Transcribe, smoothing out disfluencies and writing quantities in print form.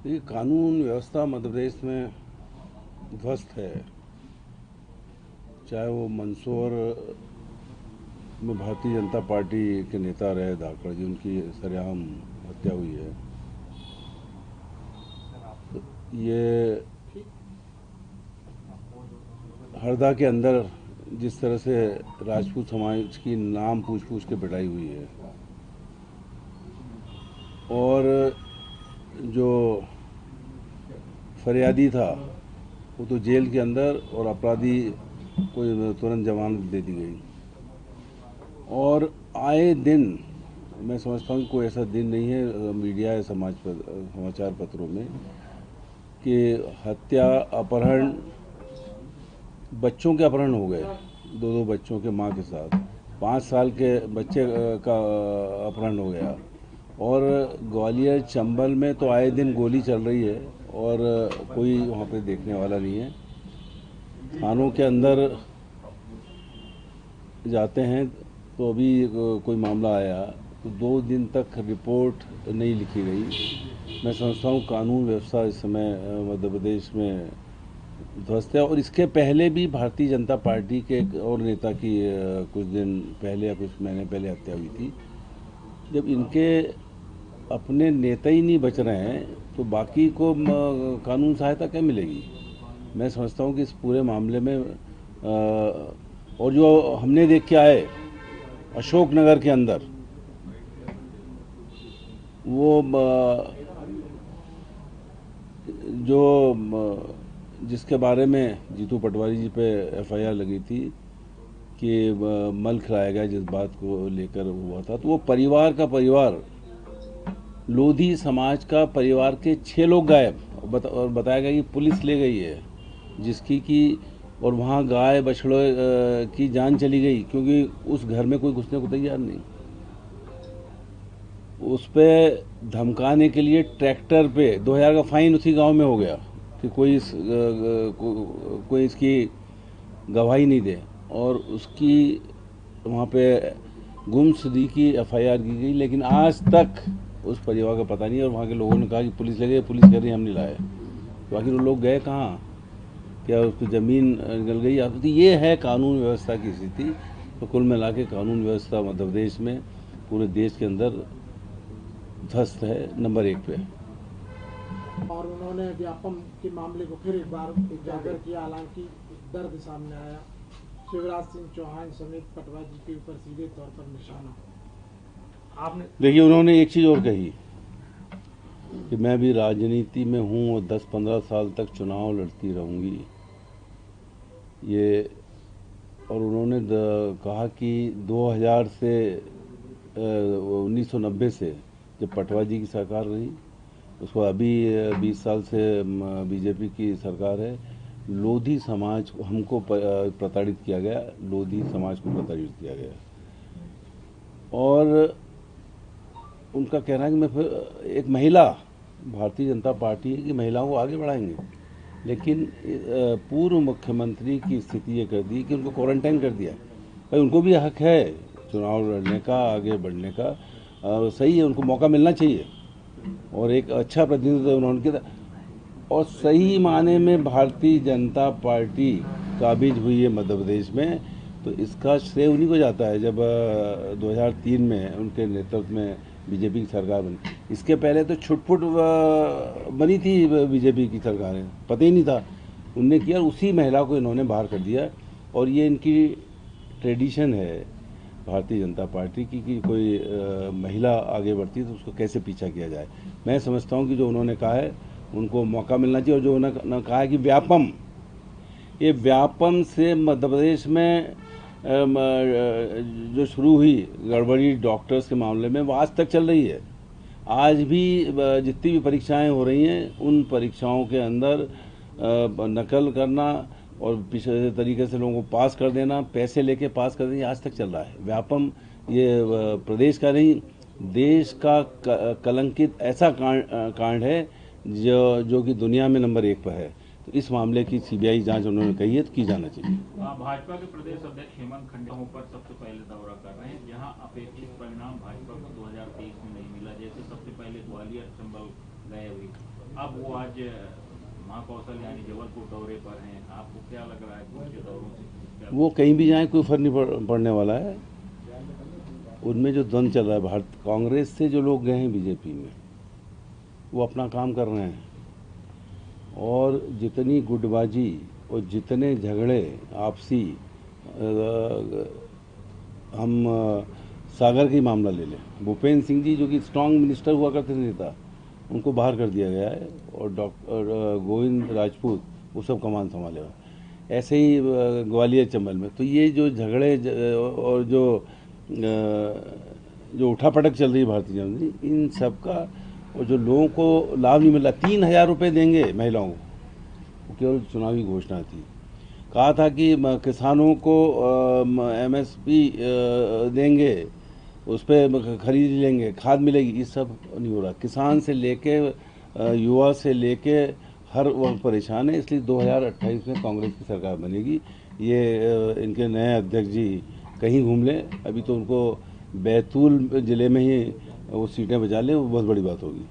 ये कानून व्यवस्था मध्य प्रदेश में ध्वस्त है। चाहे वो मंदसौर में भारतीय जनता पार्टी के नेता रहे धाकड़ जी, उनकी सरेआम हत्या हुई है। ये हरदा के अंदर जिस तरह से राजपूत समाज की नाम पूछ पूछ के पिटाई हुई है, और जो फरियादी था वो तो जेल के अंदर और अपराधी को तुरंत जमानत दे दी गई। और आए दिन मैं समझता हूँ कि कोई ऐसा दिन नहीं है मीडिया या समाचार पत्रों में कि हत्या, अपहरण, बच्चों के अपहरण हो गए, दो बच्चों के माँ के साथ, 5 साल के बच्चे का अपहरण हो गया। और ग्वालियर चंबल में तो आए दिन गोली चल रही है और कोई वहाँ पे देखने वाला नहीं है। थानों के अंदर जाते हैं तो अभी कोई मामला आया तो 2 दिन तक रिपोर्ट नहीं लिखी गई। मैं समझता हूँ कानून व्यवस्था इस समय मध्य प्रदेश में ध्वस्त है। और इसके पहले भी भारतीय जनता पार्टी के एक और नेता की कुछ दिन पहले या कुछ महीने पहले हत्या हुई थी। जब इनके अपने नेता ही नहीं बच रहे हैं तो बाकी को कानून सहायता क्या मिलेगी। मैं समझता हूँ कि इस पूरे मामले में और जो हमने देख के आए अशोकनगर के अंदर, वो जो जिसके बारे में जीतू पटवारी जी पे एफआईआर लगी थी कि मल खिलाया गया, जिस बात को लेकर हुआ था, तो वो परिवार का परिवार, लोधी समाज का परिवार के 6 लोग गायब, और बताया गया कि पुलिस ले गई है जिसकी कि, और वहाँ गाय बछड़ों की जान चली गई क्योंकि उस घर में कोई घुसने को तैयार नहीं। उस पर धमकाने के लिए ट्रैक्टर पे 2000 का फाइन उसी गांव में हो गया कि कोई इसकी गवाही नहीं दे, और उसकी वहाँ पे गुमशुदगी की एफआईआर की गई। लेकिन आज तक उस परिवार का पता नहीं। और वहाँ के लोगों ने कहा कि पुलिस ले गई, पुलिस कह रही हम नहीं लाए। तो आखिर वो लोग गए कहाँ? क्या उसकी ज़मीन निकल गई? तो ये है कानून व्यवस्था की स्थिति। तो कुल मिला के कानून व्यवस्था मध्य प्रदेश में पूरे देश के अंदर ध्वस्त है, नंबर 1 पे। और उन्होंने व्यापम के मामले को फिर एक बार उजागर किया। हालांकि दर्द सामने आया, शिवराज सिंह चौहान समेत पटवा जी के ऊपर सीधे तौर पर निशाना। आपने देखिए, उन्होंने एक चीज़ और कही कि मैं भी राजनीति में हूँ और 10-15 साल तक चुनाव लड़ती रहूँगी। ये, और उन्होंने कहा कि 2000 से 1990 से जब पटवा जी की सरकार रही, उसको अभी 20 साल से बीजेपी की सरकार है, लोधी समाज को हमको प्रताड़ित किया गया, लोधी समाज को प्रताड़ित किया गया। और उनका कहना है कि मैं फिर एक महिला, भारतीय जनता पार्टी की महिलाओं को आगे बढ़ाएंगे, लेकिन पूर्व मुख्यमंत्री की स्थिति ये कर दी कि उनको क्वारंटाइन कर दिया। भाई, उनको भी हक है चुनाव लड़ने का, आगे बढ़ने का, सही है, उनको मौका मिलना चाहिए और एक अच्छा प्रतिनिधित्व उन्होंने किया। और सही माने में भारतीय जनता पार्टी काबिज हुई है मध्य प्रदेश में, तो इसका श्रेय उन्हीं को जाता है। जब 2003 में उनके नेतृत्व में बीजेपी की सरकार बनी, इसके पहले तो छुटपुट बनी थी बीजेपी की सरकारें, पता ही नहीं था। उनने किया, उसी महिला को इन्होंने बाहर कर दिया। और ये इनकी ट्रेडिशन है भारतीय जनता पार्टी की कि कोई महिला आगे बढ़ती है तो उसको कैसे पीछा किया जाए। मैं समझता हूँ कि जो उन्होंने कहा है उनको मौका मिलना चाहिए। और जो उन्होंने कहा है कि व्यापम, ये व्यापम से मध्य प्रदेश में जो शुरू हुई गड़बड़ी डॉक्टर्स के मामले में, वो आज तक चल रही है। आज भी जितनी भी परीक्षाएं हो रही हैं, उन परीक्षाओं के अंदर नकल करना और पिछले तरीके से लोगों को पास कर देना, पैसे लेके पास कर देना, आज तक चल रहा है। व्यापम ये प्रदेश का नहीं, देश का कलंकित ऐसा कांड है जो कि दुनिया में नंबर 1 पर है। तो इस मामले की सीबीआई जांच उन्होंने कही है तो की जाना चाहिए। भाजपा के प्रदेश अध्यक्ष हेमंत खंडा पर सबसे पहले दौरा कर रहे हैं, जहां अपेक्षित परिणाम भाजपा को 2023 में नहीं मिला, जैसे सबसे पहले ग्वालियर चंबल गए हुए। अब वो आज महाकौशल यानी जबलपुर दौरे पर हैं, आपको क्या लग रहा है कि उनके दौरों से क्या वो कहीं भी जाएं कोई फर्क नहीं पड़ने वाला है। उनमें जो द्वंद्व चल रहा है भारत कांग्रेस से जो लोग गए हैं बीजेपी में, वो अपना काम कर रहे हैं, और जितनी गुटबाजी और जितने झगड़े आपसी हम सागर का ही मामला ले लें, भूपेंद्र सिंह जी जो कि स्ट्रांग मिनिस्टर हुआ करते थे नेता, उनको बाहर कर दिया गया है, और डॉक्टर गोविंद राजपूत वो सब कमान संभाले हुए। ऐसे ही ग्वालियर चंबल में तो ये जो झगड़े और जो उठापटक चल रही है भारतीय जनता पार्टी, इन सब का, और जो लोगों को लाभ नहीं मिल रहा, 3,000 रुपये देंगे महिलाओं को, वो केवल चुनावी घोषणा थी। कहा था कि किसानों को MSP देंगे, उस पर खरीद लेंगे, खाद मिलेगी, ये सब नहीं हो रहा। किसान से लेके युवा से लेके हर वक्त परेशान है। इसलिए 2028 में कांग्रेस की सरकार बनेगी। ये इनके नए अध्यक्ष जी कहीं घूम लें, अभी तो उनको बैतूल जिले में ही वो सीटें बचा लें, वो बहुत बड़ी बात होगी।